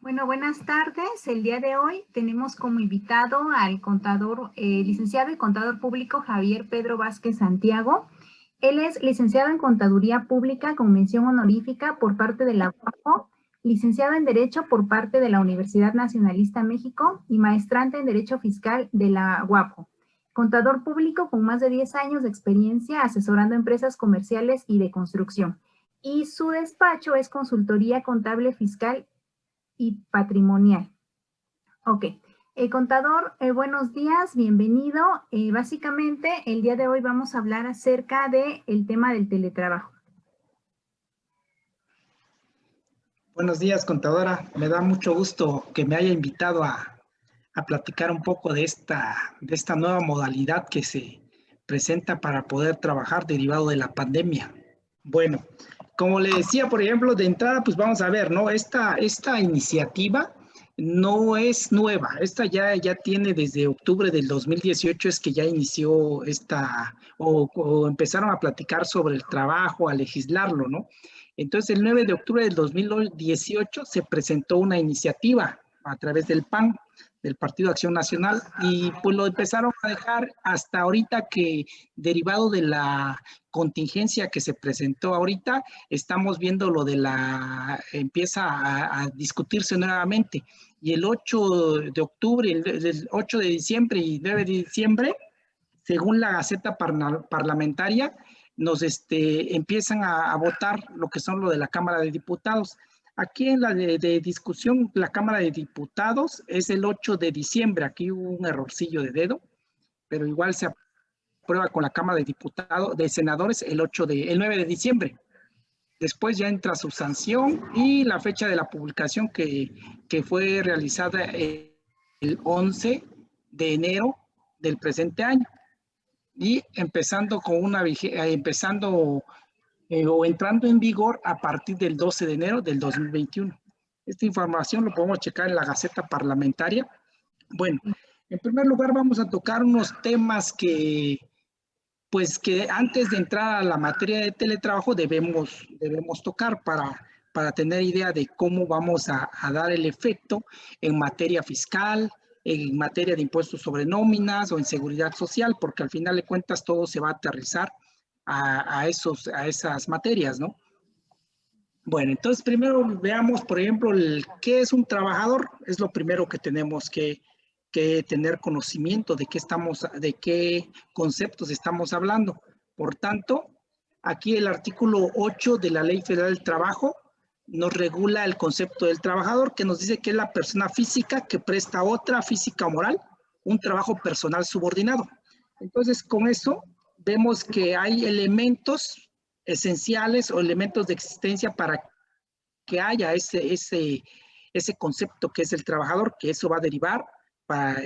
Bueno, buenas tardes. El día de hoy tenemos como invitado al contador, licenciado y contador público Javier Pedro Vázquez Santiago. Él es licenciado en Contaduría Pública con mención honorífica por parte de la UAPO, licenciado en Derecho por parte de la Universidad Nacionalista México y maestrante en Derecho Fiscal de la UAPO. Contador público con más de 10 años de experiencia asesorando empresas comerciales y de construcción. Y su despacho es Consultoría Contable Fiscal y Patrimonial. Ok. Contador, buenos días, bienvenido. Básicamente, el día de hoy vamos a hablar acerca del tema del teletrabajo. Buenos días, contadora. Me da mucho gusto que me haya invitado a platicar un poco de esta nueva modalidad que se presenta para poder trabajar derivado de la pandemia. Bueno, como le decía, por ejemplo, de entrada, pues vamos a ver, ¿no? Esta iniciativa no es nueva. Esta ya tiene desde octubre del 2018 es que ya inició o empezaron a platicar sobre el trabajo, a legislarlo, ¿no? Entonces, el 9 de octubre del 2018 se presentó una iniciativa a través del PAN, del Partido Acción Nacional, y pues lo empezaron a dejar hasta ahorita que, derivado de la contingencia que se presentó ahorita, estamos viendo lo de empieza a discutirse nuevamente. Y el 8 de octubre, el 8 de diciembre y 9 de diciembre, según la Gaceta Parlamentaria, nos empiezan a votar lo que son lo de la Cámara de Diputados. Aquí en la de discusión, la Cámara de Diputados es el 8 de diciembre. Aquí hubo un errorcillo de dedo, pero igual se aprueba con la Cámara de Diputados, de Senadores, el 9 de diciembre. Después ya entra su sanción y la fecha de la publicación que fue realizada el 11 de enero del presente año. Y empezando con o entrando en vigor a partir del 12 de enero del 2021. Esta información lo podemos checar en la Gaceta Parlamentaria. Bueno, en primer lugar vamos a tocar unos temas que antes de entrar a la materia de teletrabajo debemos tocar para tener idea de cómo vamos a dar el efecto en materia fiscal, en materia de impuestos sobre nóminas o en seguridad social, porque al final de cuentas todo se va a aterrizar a esas materias, ¿no? Bueno, entonces primero veamos, por ejemplo, qué es un trabajador. Es lo primero que tenemos que tener conocimiento de qué conceptos estamos hablando. Por tanto, aquí el artículo 8 de la Ley Federal del Trabajo nos regula el concepto del trabajador, que nos dice que es la persona física que presta a otra física o moral un trabajo personal subordinado. Entonces, con eso vemos que hay elementos esenciales o elementos de existencia para que haya ese concepto que es el trabajador, que eso va a derivar para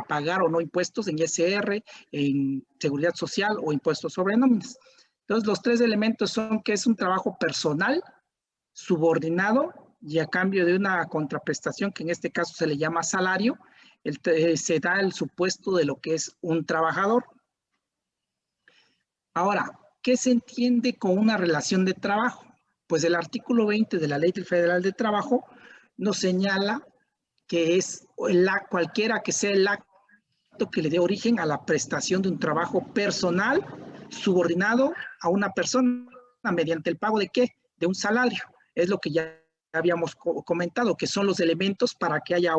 pagar o no impuestos en ISR, en seguridad social o impuestos sobre nóminas. Entonces, los tres elementos son que es un trabajo personal, subordinado y a cambio de una contraprestación que en este caso se le llama salario, se da el supuesto de lo que es un trabajador. Ahora, ¿qué se entiende con una relación de trabajo? Pues el artículo 20 de la Ley Federal de Trabajo nos señala que es cualquiera que sea el acto que le dé origen a la prestación de un trabajo personal subordinado a una persona mediante el pago de ¿qué? De un salario. Es lo que ya habíamos comentado, que son los elementos para que haya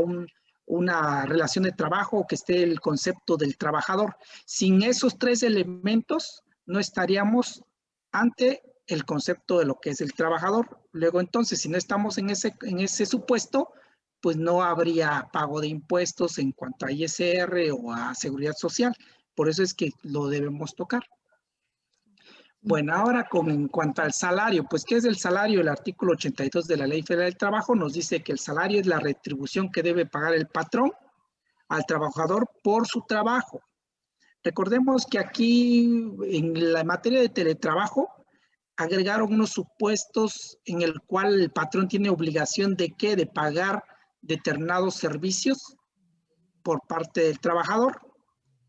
una relación de trabajo o que esté el concepto del trabajador. Sin esos tres elementos, no estaríamos ante el concepto de lo que es el trabajador. Luego, entonces, si no estamos en ese supuesto, pues no habría pago de impuestos en cuanto a ISR o a seguridad social. Por eso es que lo debemos tocar. Bueno, ahora en cuanto al salario, pues ¿qué es el salario? El artículo 82 de la Ley Federal del Trabajo nos dice que el salario es la retribución que debe pagar el patrón al trabajador por su trabajo. Recordemos que aquí en la materia de teletrabajo agregaron unos supuestos en el cual el patrón tiene obligación de ¿qué? De pagar determinados servicios por parte del trabajador.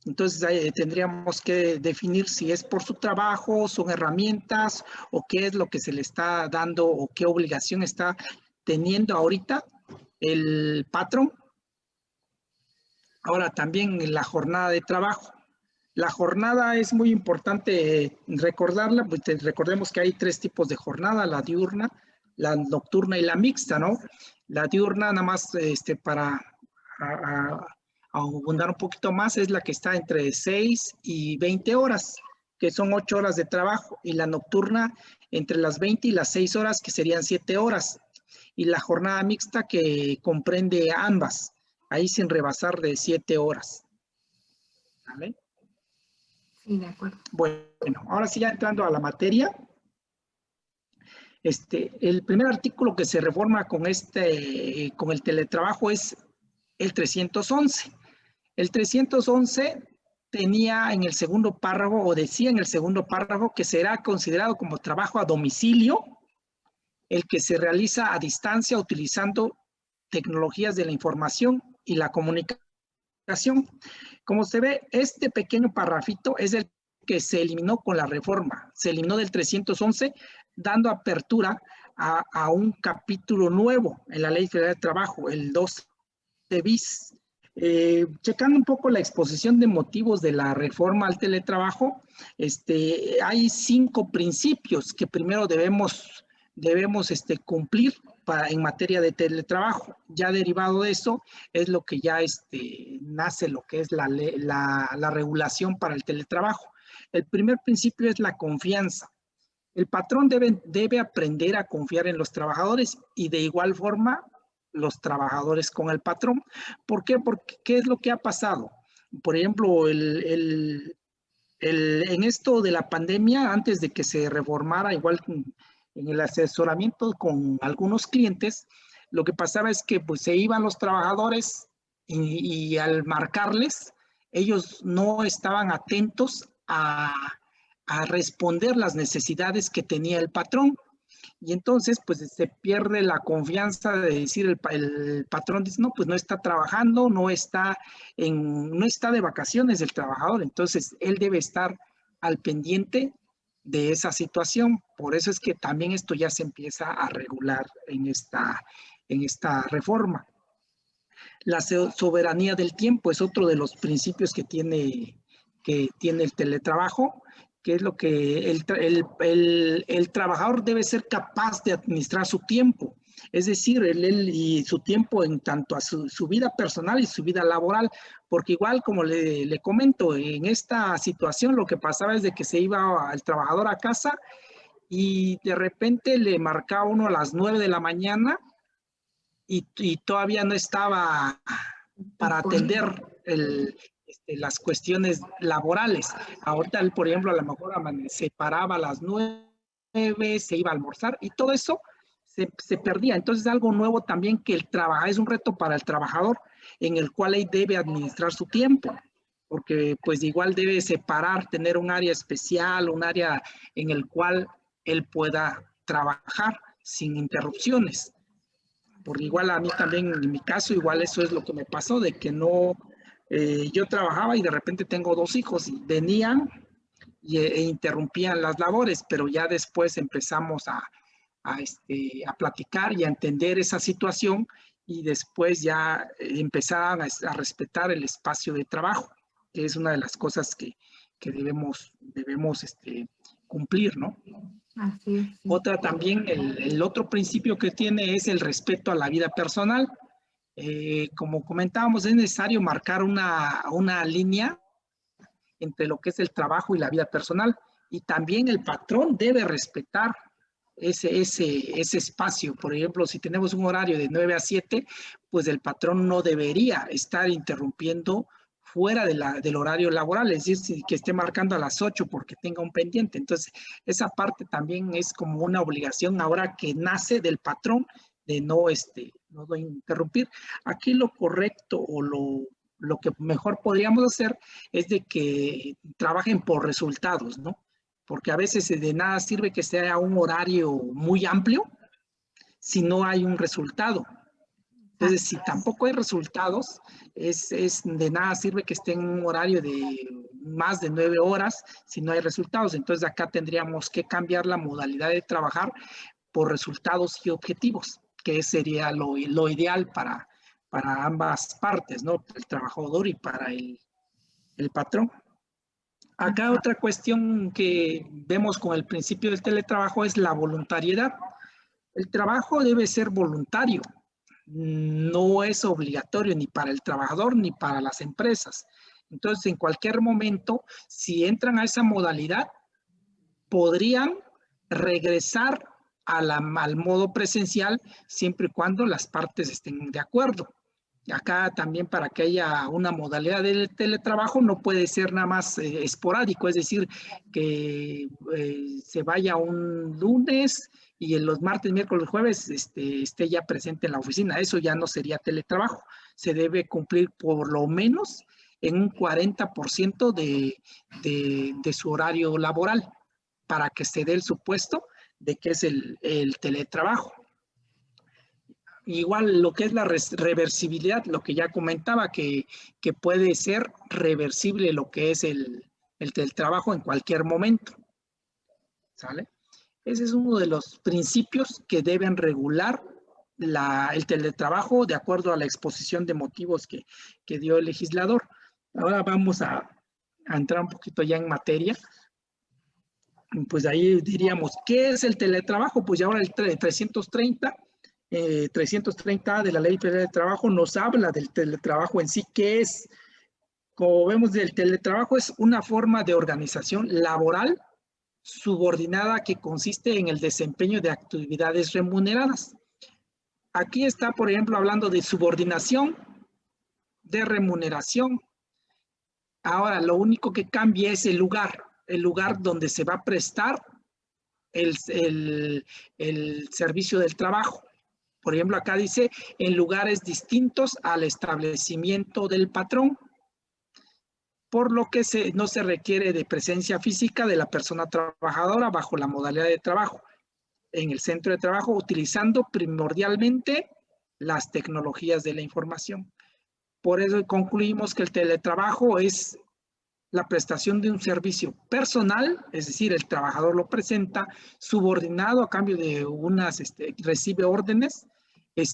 Entonces tendríamos que definir si es por su trabajo, son herramientas o qué es lo que se le está dando o qué obligación está teniendo ahorita el patrón. Ahora también la jornada de trabajo. La jornada es muy importante recordarla, pues recordemos que hay 3 tipos de jornada, la diurna, la nocturna y la mixta, ¿no? La diurna, nada más para abundar un poquito más, es la que está entre 6 y 20 horas, que son 8 horas de trabajo, y la nocturna entre las 20 y las 6 horas, que serían 7 horas, y la jornada mixta que comprende ambas, ahí sin rebasar de 7 horas. ¿Vale? Sí, de acuerdo. Bueno, ahora sí ya entrando a la materia, el primer artículo que se reforma con el teletrabajo es el 311. El 311 tenía en el segundo párrafo, o decía en el segundo párrafo, que será considerado como trabajo a domicilio el que se realiza a distancia utilizando tecnologías de la información y la comunicación. Como se ve, este pequeño parrafito es el que se eliminó con la reforma, se eliminó del 311, dando apertura a un capítulo nuevo en la Ley Federal de Trabajo, el 12 bis. Checando un poco la exposición de motivos de la reforma al teletrabajo, hay 5 principios que primero debemos cumplir en materia de teletrabajo. Ya derivado de eso es lo que ya nace lo que es la regulación para el teletrabajo. El primer principio es la confianza. El patrón debe aprender a confiar en los trabajadores y de igual forma los trabajadores con el patrón. ¿Por qué? Porque ¿qué es lo que ha pasado? Por ejemplo, en esto de la pandemia, antes de que se reformara, igual en el asesoramiento con algunos clientes, lo que pasaba es que pues, se iban los trabajadores y al marcarles, ellos no estaban atentos a responder las necesidades que tenía el patrón. Y entonces, pues se pierde la confianza de decir, el patrón dice, no, pues no está trabajando, no está de vacaciones el trabajador, entonces él debe estar al pendiente de esa situación. Por eso es que también esto ya se empieza a regular en esta reforma. La soberanía del tiempo es otro de los principios que tiene el teletrabajo, que es lo que el trabajador debe ser capaz de administrar su tiempo, es decir, él y su tiempo en tanto a su vida personal y su vida laboral, porque igual como le comento, en esta situación lo que pasaba es de que se iba el trabajador a casa y de repente le marcaba uno a las 9 de la mañana y todavía no estaba para atender las cuestiones laborales. Ahorita él, por ejemplo, a lo mejor se paraba a las 9, se iba a almorzar y todo eso se perdía. Entonces, algo nuevo también que es un reto para el trabajador en el cual él debe administrar su tiempo, porque pues igual debe separar, tener un área especial, un área en el cual él pueda trabajar sin interrupciones. Porque igual a mí también, en mi caso, igual eso es lo que me pasó, de que no, yo trabajaba y de repente tengo 2 hijos y venían e interrumpían las labores, pero ya después empezamos a platicar y a entender esa situación y después ya empezaron a respetar el espacio de trabajo, que es una de las cosas que debemos cumplir, ¿no? Así es. Sí. Otra también, el otro principio que tiene es el respeto a la vida personal. Como comentábamos, es necesario marcar una línea entre lo que es el trabajo y la vida personal. Y también el patrón debe respetar ese espacio. Por ejemplo, si tenemos un horario de 9 a 7, pues el patrón no debería estar interrumpiendo fuera del horario laboral, es decir, que esté marcando a las 8 porque tenga un pendiente. Entonces, esa parte también es como una obligación ahora que nace del patrón de no interrumpir. Aquí lo correcto o lo que mejor podríamos hacer es de que trabajen por resultados, ¿no? Porque a veces de nada sirve que sea un horario muy amplio si no hay un resultado. Entonces, si tampoco hay resultados, de nada sirve que esté en un horario de más de 9 horas si no hay resultados. Entonces, acá tendríamos que cambiar la modalidad de trabajar por resultados y objetivos, que sería lo ideal para ambas partes, ¿no? El trabajador y para el patrón. Acá Ajá. otra cuestión que vemos con el principio del teletrabajo es la voluntariedad. El trabajo debe ser voluntario, no es obligatorio ni para el trabajador ni para las empresas. Entonces, en cualquier momento, si entran a esa modalidad, podrían regresar al modo presencial siempre y cuando las partes estén de acuerdo. Acá también para que haya una modalidad de teletrabajo no puede ser nada más esporádico, es decir, que se vaya un lunes y en los martes, miércoles, jueves esté ya presente en la oficina. Eso ya no sería teletrabajo. Se debe cumplir por lo menos en un 40% de su horario laboral para que se dé el supuesto de que es el teletrabajo. Igual lo que es la reversibilidad, lo que ya comentaba, que puede ser reversible lo que es el teletrabajo en cualquier momento. ¿Sale? Ese es uno de los principios que deben regular el teletrabajo de acuerdo a la exposición de motivos que dio el legislador. Ahora vamos a entrar un poquito ya en materia. Pues ahí diríamos, ¿qué es el teletrabajo? Pues ya ahora el 330A de la Ley Federal de Trabajo nos habla del teletrabajo en sí, ¿qué es? Como vemos, el teletrabajo es una forma de organización laboral subordinada que consiste en el desempeño de actividades remuneradas. Aquí está, por ejemplo, hablando de subordinación, de remuneración. Ahora, lo único que cambia es el lugar donde se va a prestar el servicio del trabajo. Por ejemplo, acá dice, en lugares distintos al establecimiento del patrón, por lo que no se requiere de presencia física de la persona trabajadora bajo la modalidad de trabajo en el centro de trabajo, utilizando primordialmente las tecnologías de la información. Por eso concluimos que el teletrabajo es la prestación de un servicio personal, es decir, el trabajador lo presenta, subordinado a cambio de recibe órdenes,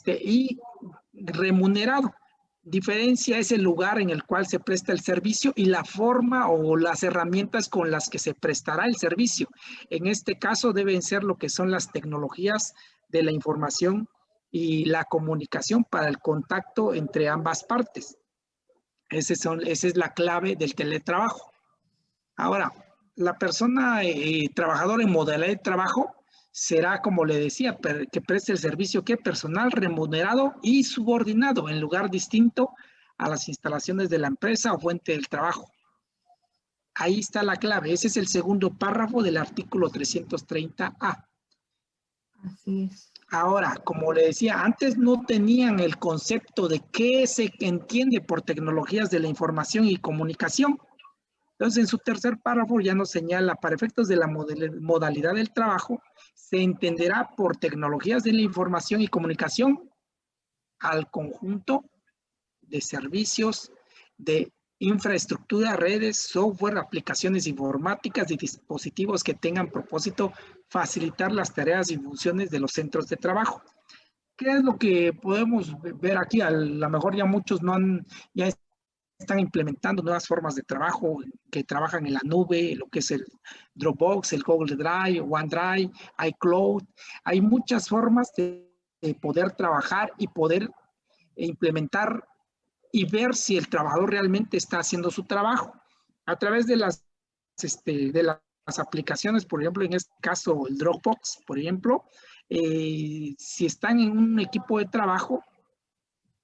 y remunerado. Diferencia es el lugar en el cual se presta el servicio y la forma o las herramientas con las que se prestará el servicio. En este caso deben ser lo que son las tecnologías de la información y la comunicación para el contacto entre ambas partes. Esa es la clave del teletrabajo. Ahora, la persona trabajadora en modalidad de trabajo será, como le decía, que preste el servicio que personal remunerado y subordinado en lugar distinto a las instalaciones de la empresa o fuente del trabajo. Ahí está la clave. Ese es el segundo párrafo del artículo 330A. Así es. Ahora, como le decía, antes no tenían el concepto de qué se entiende por tecnologías de la información y comunicación. Entonces, en su tercer párrafo ya nos señala, para efectos de la modalidad del trabajo, se entenderá por tecnologías de la información y comunicación al conjunto de servicios de infraestructura, redes, software, aplicaciones informáticas y dispositivos que tengan propósito facilitar las tareas y funciones de los centros de trabajo. ¿Qué es lo que podemos ver aquí? A lo mejor ya muchos ya están implementando nuevas formas de trabajo que trabajan en la nube, lo que es el Dropbox, el Google Drive, OneDrive, iCloud. Hay muchas formas de poder trabajar y poder implementar y ver si el trabajador realmente está haciendo su trabajo. A través de las aplicaciones, por ejemplo, en este caso el Dropbox, por ejemplo, si están en un equipo de trabajo,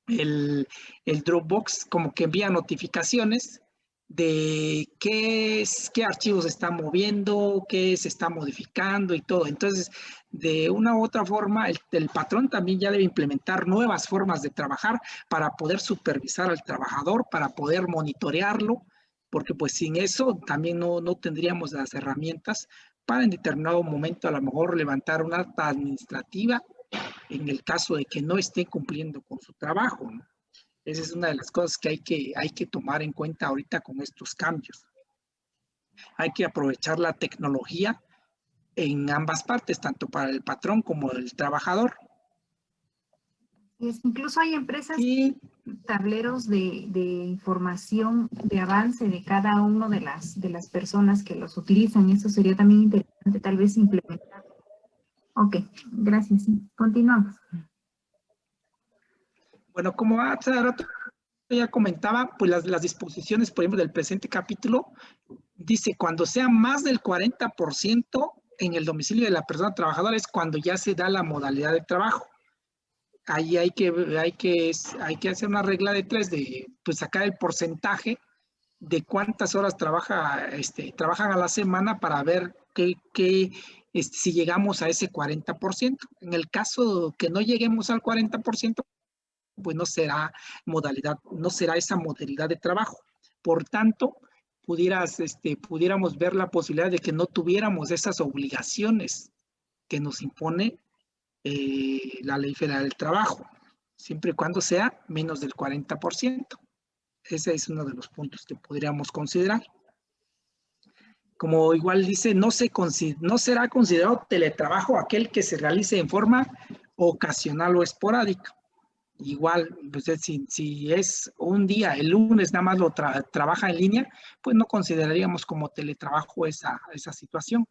el Dropbox como que envía notificaciones de qué archivos se están moviendo, qué se está modificando y todo. Entonces, de una u otra forma, el patrón también ya debe implementar nuevas formas de trabajar para poder supervisar al trabajador, para poder monitorearlo, porque pues sin eso también no tendríamos las herramientas para en determinado momento a lo mejor levantar una acta administrativa en el caso de que no esté cumpliendo con su trabajo, ¿no? Esa es una de las cosas que hay que tomar en cuenta ahorita con estos cambios. Hay que aprovechar la tecnología en ambas partes, tanto para el patrón como el trabajador. Incluso hay empresas Y tableros de información de avance de cada uno de las personas que los utilizan. Eso sería también interesante tal vez implementar. Ok, gracias. Sí, continuamos. bueno, como hace rato ya comentaba, pues las disposiciones, por ejemplo, del presente capítulo, dice cuando sea más del 40% en el domicilio de la persona trabajadora es cuando ya se da la modalidad de trabajo. Ahí hay que hacer una regla de tres, de pues sacar el porcentaje de cuántas horas trabajan a la semana para ver si llegamos a ese 40%. En el caso que no lleguemos al 40%, pues no será esa modalidad de trabajo. Por tanto, pudiéramos ver la posibilidad de que no tuviéramos esas obligaciones que nos impone la Ley Federal del Trabajo, siempre y cuando sea menos del 40%. Ese es uno de los puntos que podríamos considerar. Como igual dice, no será considerado teletrabajo aquel que se realice en forma ocasional o esporádica. Igual, pues, si es un día, el lunes nada más lo trabaja en línea, pues no consideraríamos como teletrabajo esa situación.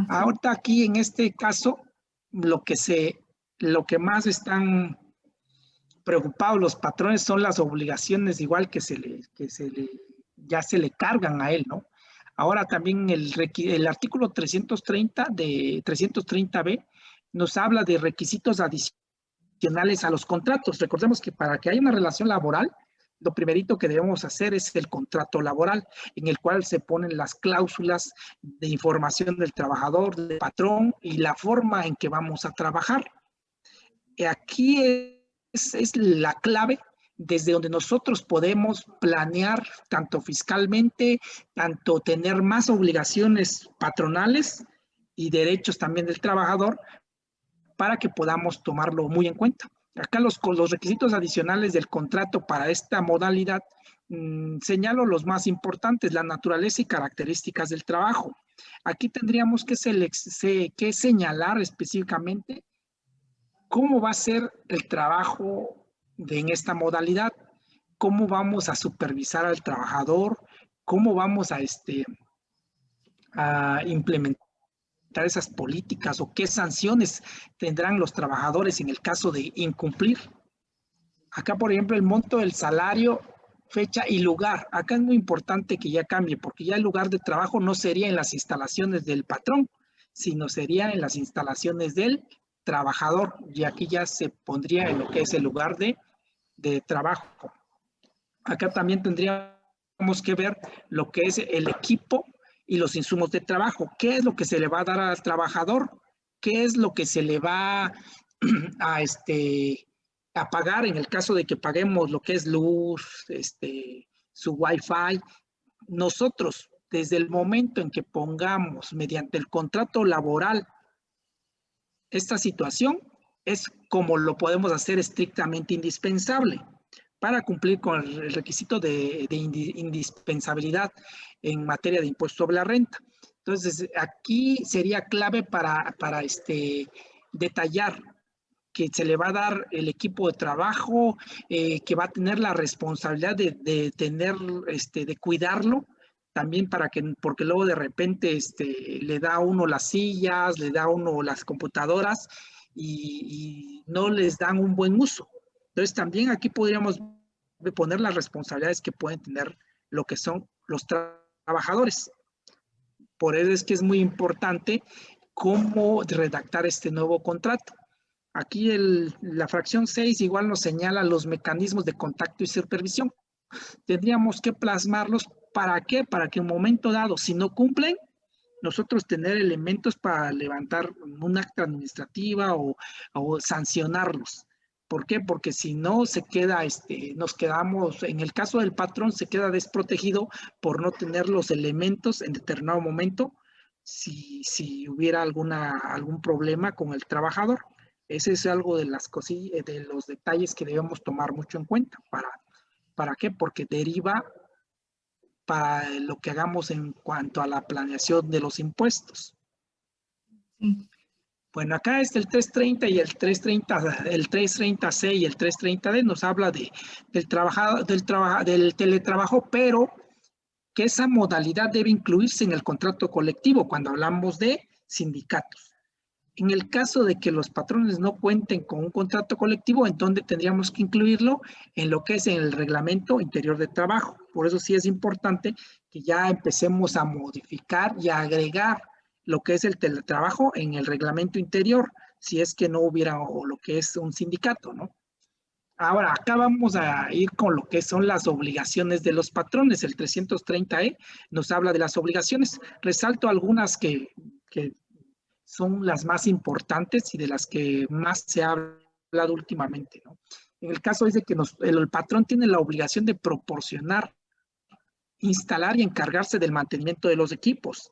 Ahorita aquí en este caso, lo que más están preocupados los patrones son las obligaciones igual ya se le cargan a él, ¿no? Ahora también el artículo 330B nos habla de requisitos adicionales a los contratos. Recordemos que para que haya una relación laboral, lo primerito que debemos hacer es el contrato laboral, en el cual se ponen las cláusulas de información del trabajador, del patrón y la forma en que vamos a trabajar. Aquí es la clave desde donde nosotros podemos planear tanto fiscalmente, tanto tener más obligaciones patronales y derechos también del trabajador para que podamos tomarlo muy en cuenta. Acá los requisitos adicionales del contrato para esta modalidad, señalo los más importantes: la naturaleza y características del trabajo. Aquí tendríamos que señalar específicamente cómo va a ser el trabajo en esta modalidad, cómo vamos a supervisar al trabajador, cómo vamos a implementar esas políticas o qué sanciones tendrán los trabajadores en el caso de incumplir. Acá, por ejemplo, el monto del salario, fecha y lugar. Acá es muy importante que ya cambie, porque ya el lugar de trabajo no sería en las instalaciones del patrón, sino sería en las instalaciones del trabajador, y aquí ya se pondría en lo que es el lugar de trabajo. Acá también tendríamos que ver lo que es el equipo y los insumos de trabajo. ¿Qué es lo que se le va a dar al trabajador? ¿Qué es lo que se le va a pagar en el caso de que paguemos lo que es luz, su Wi-Fi? Nosotros, desde el momento en que pongamos mediante el contrato laboral esta situación, es como lo podemos hacer estrictamente indispensable para cumplir con el requisito de indispensabilidad en materia de impuesto sobre la renta. Entonces, aquí sería clave para detallar que se le va a dar el equipo de trabajo, que va a tener la responsabilidad de cuidarlo, también porque luego de repente le da a uno las sillas, le da a uno las computadoras y no les dan un buen uso. Entonces también aquí podríamos poner las responsabilidades que pueden tener lo que son los trabajadores. Por eso es que es muy importante cómo redactar este nuevo contrato. Aquí la fracción 6 igual nos señala los mecanismos de contacto y supervisión. Tendríamos que plasmarlos. ¿Para qué? Para que en un momento dado, si no cumplen, nosotros tener elementos para levantar un acta administrativa o sancionarlos. ¿Por qué? Porque si no nos quedamos, en el caso del patrón, se queda desprotegido por no tener los elementos en determinado momento si hubiera algún problema con el trabajador. Ese es algo de las cosillas, de los detalles que debemos tomar mucho en cuenta. ¿Para qué? Porque deriva para lo que hagamos en cuanto a la planeación de los impuestos. Sí. Bueno, acá es el 330 y el 330C y el 330D nos habla del teletrabajo, pero que esa modalidad debe incluirse en el contrato colectivo cuando hablamos de sindicatos. En el caso de que los patrones no cuenten con un contrato colectivo, entonces tendríamos que incluirlo en lo que es el reglamento interior de trabajo. Por eso sí es importante que ya empecemos a modificar y a agregar lo que es el teletrabajo en el reglamento interior, si es que no hubiera o lo que es un sindicato, ¿no? Ahora, acá vamos a ir con lo que son las obligaciones de los patrones. El 330E nos habla de las obligaciones. Resalto algunas que son las más importantes y de las que más se ha hablado últimamente, ¿no? En el caso es de que el patrón tiene la obligación de proporcionar, instalar y encargarse del mantenimiento de los equipos.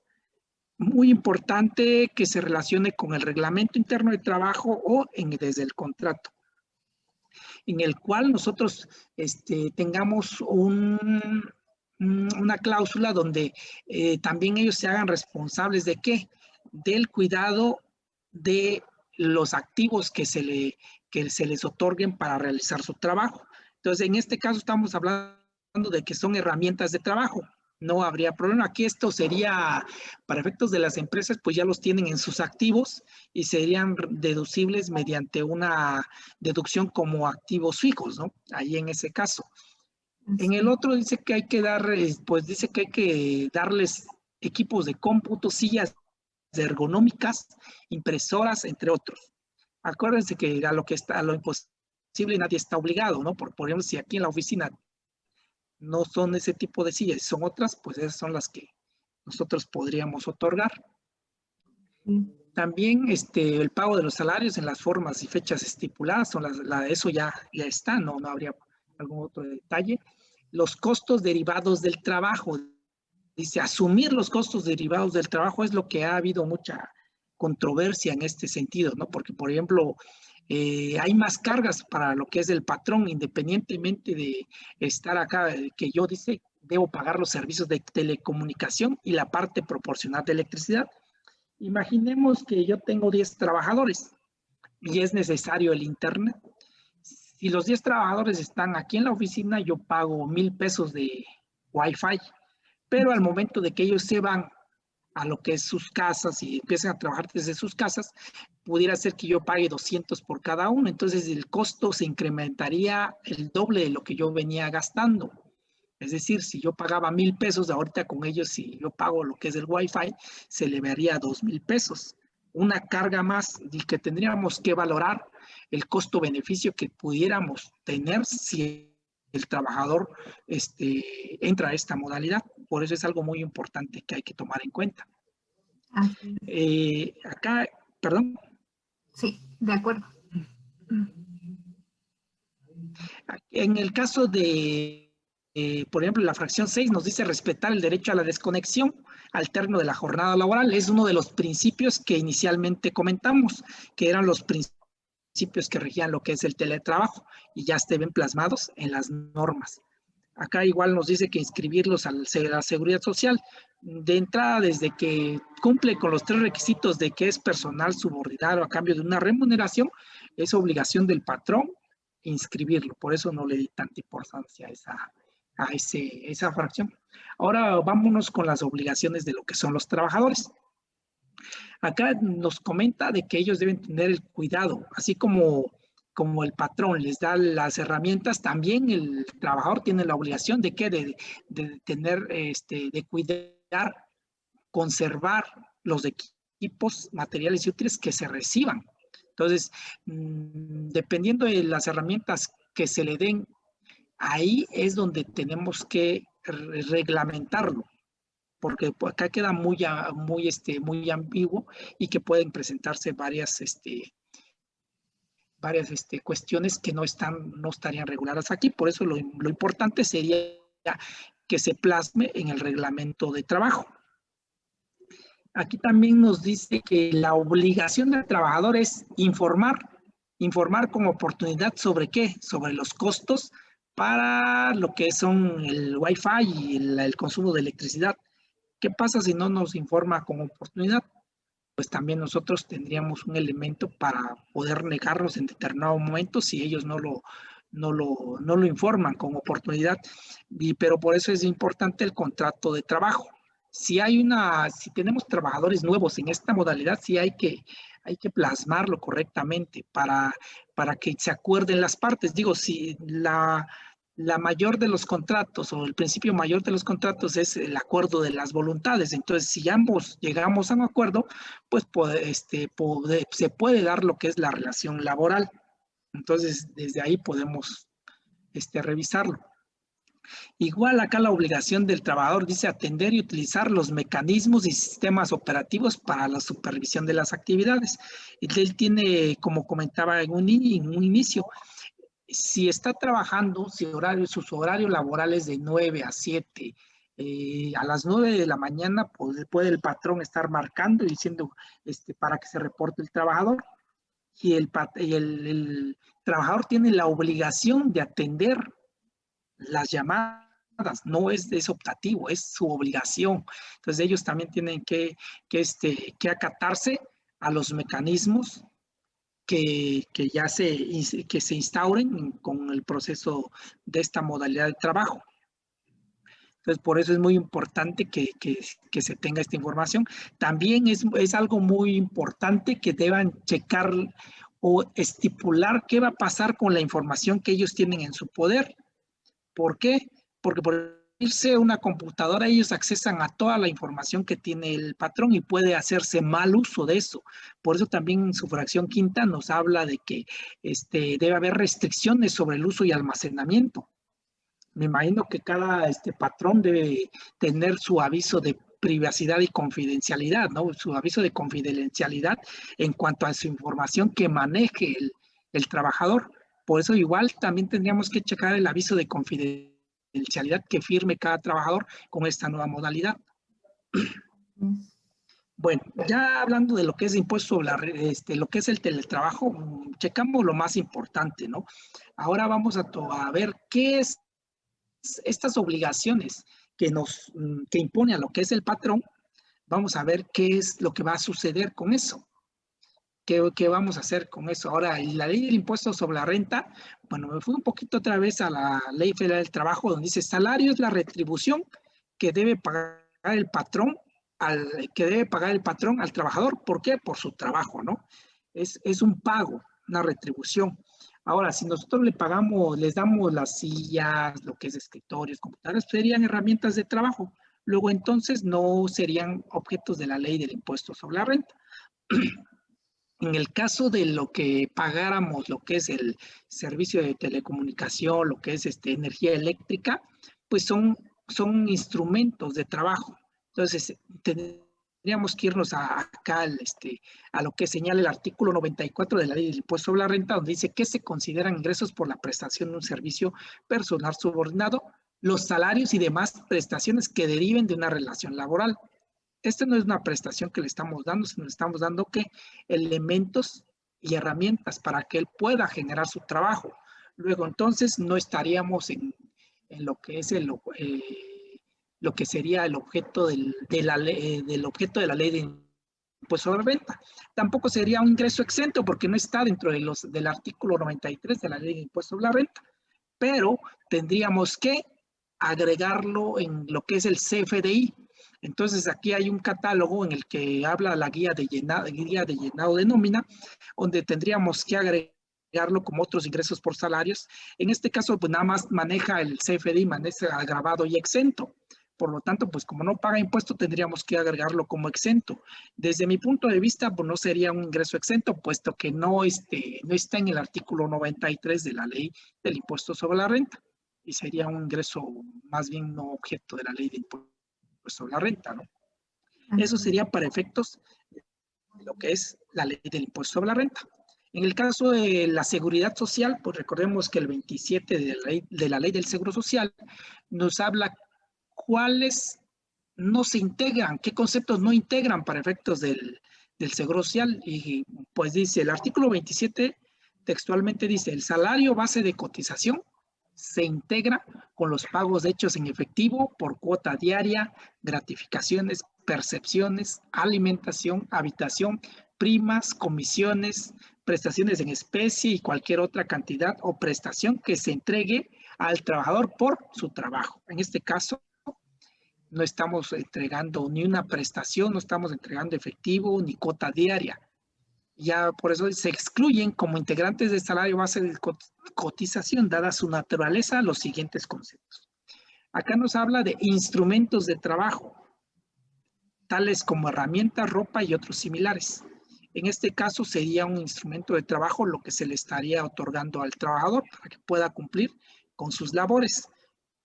Muy importante que se relacione con el reglamento interno de trabajo o desde el contrato, en el cual nosotros tengamos una cláusula donde también ellos se hagan responsables de qué, del cuidado de los activos que se les otorguen para realizar su trabajo. Entonces, en este caso estamos hablando de que son herramientas de trabajo. No habría problema. Aquí esto sería, para efectos de las empresas, pues ya los tienen en sus activos y serían deducibles mediante una deducción como activos fijos, ¿no? Ahí en ese caso. En el otro dice que hay que darles equipos de cómputo, sillas ergonómicas, impresoras, entre otros. Acuérdense que a lo imposible nadie está obligado, ¿no? Por ejemplo, si aquí en la oficina no son ese tipo de sillas, son otras, pues esas son las que nosotros podríamos otorgar. También el pago de los salarios en las formas y fechas estipuladas, eso ya está, no habría algún otro detalle. Los costos derivados del trabajo. Dice, asumir los costos derivados del trabajo es lo que ha habido mucha controversia en este sentido, ¿no? Porque, por ejemplo, hay más cargas para lo que es el patrón, independientemente de estar acá, que yo debo pagar los servicios de telecomunicación y la parte proporcional de electricidad. Imaginemos que yo tengo 10 trabajadores y es necesario el internet. Si los 10 trabajadores están aquí en la oficina, yo pago 1,000 pesos de Wi-Fi, pero al momento de que ellos se van a lo que es sus casas y empiezan a trabajar desde sus casas, pudiera ser que yo pague 200 por cada uno, entonces el costo se incrementaría el doble de lo que yo venía gastando. Es decir, si yo pagaba 1,000 pesos, ahorita con ellos, si yo pago lo que es el Wi-Fi, se le vería 2,000 pesos. Una carga más y que tendríamos que valorar el costo-beneficio que pudiéramos tener si el trabajador entra a esta modalidad. Por eso es algo muy importante que hay que tomar en cuenta. Acá, perdón. Sí, de acuerdo. En el caso de, por ejemplo, la fracción 6 nos dice respetar el derecho a la desconexión al término de la jornada laboral. Es uno de los principios que inicialmente comentamos, que eran los principios que regían lo que es el teletrabajo y ya estén plasmados en las normas. Acá igual nos dice que inscribirlos a la seguridad social. De entrada, desde que cumple con los 3 requisitos de que es personal subordinado a cambio de una remuneración, es obligación del patrón inscribirlo. Por eso no le di tanta importancia a esa fracción. Ahora vámonos con las obligaciones de lo que son los trabajadores. Acá nos comenta de que ellos deben tener el cuidado, así como el patrón les da las herramientas, también el trabajador tiene la obligación de tener, de cuidar, conservar los equipos, materiales y útiles que se reciban. Entonces, dependiendo de las herramientas que se le den, ahí es donde tenemos que reglamentarlo, porque acá queda muy ambiguo y que pueden presentarse varias cuestiones que no estarían reguladas aquí. Por eso lo importante sería que se plasme en el reglamento de trabajo. Aquí también nos dice que la obligación del trabajador es informar Informar con oportunidad sobre qué, sobre los costos para lo que son el Wi-Fi y el consumo de electricidad. ¿Qué pasa si no nos informa con oportunidad? Pues también nosotros tendríamos un elemento para poder negarnos en determinado momento si ellos no lo informan con oportunidad. Pero por eso es importante el contrato de trabajo. Si tenemos trabajadores nuevos en esta modalidad, sí hay que plasmarlo correctamente para que se acuerden las partes. Digo, si la mayor de los contratos o el principio mayor de los contratos es el acuerdo de las voluntades. Entonces, si ambos llegamos a un acuerdo, pues se puede dar lo que es la relación laboral. Entonces, desde ahí podemos revisarlo. Igual acá la obligación del trabajador dice atender y utilizar los mecanismos y sistemas operativos para la supervisión de las actividades. Él tiene, como comentaba en un inicio, si está trabajando, si sus horarios laborales de 9 a 7, a las 9 de la mañana pues, puede el patrón estar marcando y diciendo para que se reporte el trabajador. Y el trabajador tiene la obligación de atender las llamadas, no es optativo, es su obligación. Entonces ellos también tienen que acatarse a los mecanismos que ya que se instauren con el proceso de esta modalidad de trabajo. Entonces, por eso es muy importante que se tenga esta información. También es algo muy importante que deban checar o estipular qué va a pasar con la información que ellos tienen en su poder. ¿Por qué? Porque por irse a una computadora, ellos accesan a toda la información que tiene el patrón y puede hacerse mal uso de eso. Por eso también en su fracción quinta nos habla de que debe haber restricciones sobre el uso y almacenamiento. Me imagino que cada patrón debe tener su aviso de privacidad y confidencialidad, ¿no? Su aviso de confidencialidad en cuanto a su información que maneje el trabajador. Por eso igual también tendríamos que checar el aviso de confidencialidad que firme cada trabajador con esta nueva modalidad. Bueno, ya hablando de lo que es impuesto sobre lo que es el teletrabajo, checamos lo más importante, ¿no? Ahora vamos a ver qué es estas obligaciones que impone a lo que es el patrón. Vamos a ver qué es lo que va a suceder con eso. ¿Qué vamos a hacer con eso? Ahora, la ley del impuesto sobre la renta, bueno, me fui un poquito otra vez a la Ley Federal del Trabajo, donde dice, salario es la retribución que debe pagar el patrón al trabajador. ¿Por qué? Por su trabajo, ¿no? Es un pago, una retribución. Ahora, si nosotros les damos las sillas, lo que es escritorios, computadoras, serían herramientas de trabajo. Luego, entonces, no serían objetos de la ley del impuesto sobre la renta. En el caso de lo que pagáramos, lo que es el servicio de telecomunicación, lo que es energía eléctrica, pues son instrumentos de trabajo. Entonces, tendríamos que irnos acá a lo que señala el artículo 94 de la ley del impuesto sobre la renta, donde dice que se consideran ingresos por la prestación de un servicio personal subordinado, los salarios y demás prestaciones que deriven de una relación laboral. Esta no es una prestación que le estamos dando, sino le estamos dando elementos y herramientas para que él pueda generar su trabajo. Luego, entonces, no estaríamos en lo que es lo que sería el objeto del objeto de la ley de impuesto sobre la renta. Tampoco sería un ingreso exento porque no está dentro del artículo 93 de la ley de impuesto sobre la renta, pero tendríamos que agregarlo en lo que es el CFDI. Entonces aquí hay un catálogo en el que habla la guía de llenado de nómina, donde tendríamos que agregarlo como otros ingresos por salarios. En este caso, pues nada más maneja el CFDI, maneja agravado y exento. Por lo tanto, pues como no paga impuesto, tendríamos que agregarlo como exento. Desde mi punto de vista, pues no sería un ingreso exento, puesto que no está en el artículo 93 de la ley del impuesto sobre la renta. Y sería un ingreso más bien no objeto de la ley de impuesto sobre la renta, ¿no? Eso sería para efectos de lo que es la ley del impuesto sobre la renta. En el caso de la seguridad social, pues recordemos que el 27 de la ley del seguro social nos habla cuáles no se integran, qué conceptos no integran para efectos del seguro social. Y pues dice el artículo 27 textualmente dice, el salario base de cotización se integra con los pagos hechos en efectivo por cuota diaria, gratificaciones, percepciones, alimentación, habitación, primas, comisiones, prestaciones en especie y cualquier otra cantidad o prestación que se entregue al trabajador por su trabajo. En este caso, no estamos entregando ni una prestación, no estamos entregando efectivo ni cuota diaria. Ya por eso se excluyen como integrantes del salario base de cotización, dada su naturaleza, los siguientes conceptos. Acá nos habla de instrumentos de trabajo, tales como herramientas, ropa y otros similares. En este caso sería un instrumento de trabajo lo que se le estaría otorgando al trabajador para que pueda cumplir con sus labores.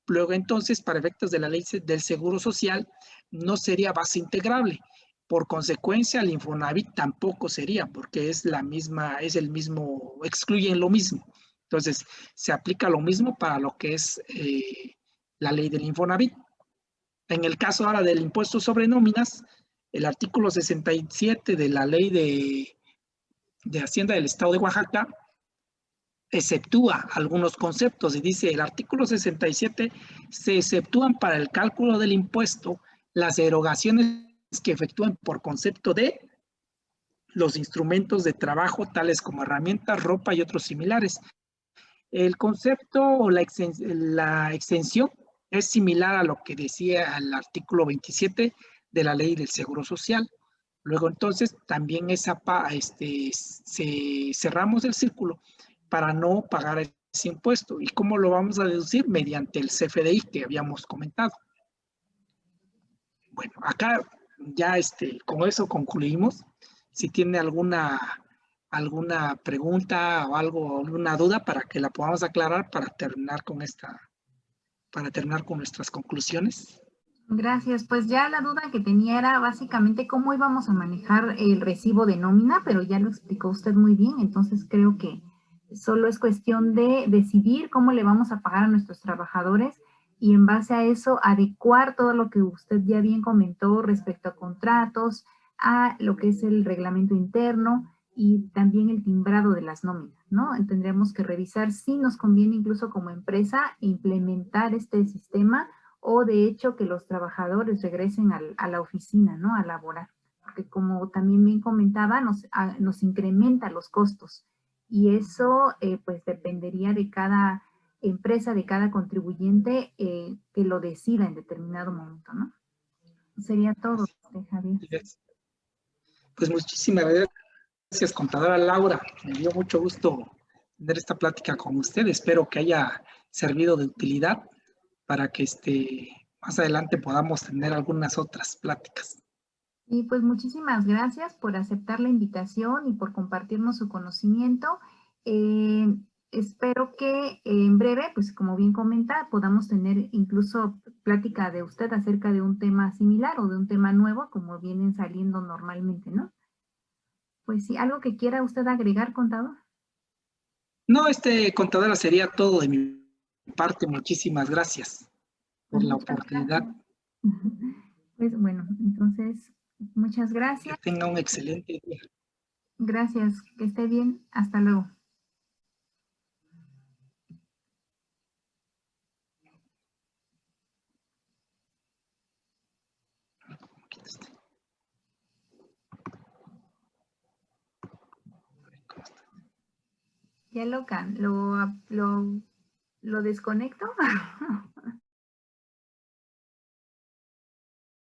Luego entonces, para efectos de la ley del Seguro Social, no sería base integrable. Por consecuencia, el Infonavit tampoco sería, porque es la misma, es el mismo, excluyen lo mismo. Entonces, se aplica lo mismo para lo que es la ley del Infonavit. En el caso ahora del impuesto sobre nóminas, el artículo 67 de la ley de Hacienda del Estado de Oaxaca exceptúa algunos conceptos y dice el artículo 67 se exceptúan para el cálculo del impuesto las erogaciones que efectúan por concepto de los instrumentos de trabajo tales como herramientas, ropa y otros similares. El concepto o la extensión es similar a lo que decía el artículo 27 de la ley del Seguro Social. Luego entonces también cerramos el círculo para no pagar ese impuesto. ¿Y cómo lo vamos a deducir? Mediante el CFDI que habíamos comentado. Bueno, acá ya con eso concluimos. Si tiene alguna pregunta o alguna duda para que la podamos aclarar para terminar con nuestras conclusiones. Gracias. Pues ya la duda que tenía era básicamente cómo íbamos a manejar el recibo de nómina, pero ya lo explicó usted muy bien, entonces creo que solo es cuestión de decidir cómo le vamos a pagar a nuestros trabajadores y en base a eso adecuar todo lo que usted ya bien comentó respecto a contratos, a lo que es el reglamento interno y también el timbrado de las nóminas, ¿no? Tendremos que revisar si nos conviene incluso como empresa implementar este sistema o de hecho que los trabajadores regresen a la oficina, ¿no? A laborar. Porque como también bien comentaba, nos incrementa los costos y eso pues dependería de cada empresa, de cada contribuyente que lo decida en determinado momento, ¿no? Sería todo, Javier. Pues muchísimas gracias, contadora Laura. Me dio mucho gusto tener esta plática con usted. Espero que haya servido de utilidad para que más adelante podamos tener algunas otras pláticas. Y pues muchísimas gracias por aceptar la invitación y por compartirnos su conocimiento. Espero que en breve, pues como bien comenta, podamos tener incluso plática de usted acerca de un tema similar o de un tema nuevo, como vienen saliendo normalmente, ¿no? Pues sí, ¿algo que quiera usted agregar, contador? No, contadora, sería todo de mi parte. Muchísimas gracias por la oportunidad. Pues bueno, entonces, muchas gracias. Que tenga un excelente día. Gracias, que esté bien. Hasta luego. Ya lo desconecto.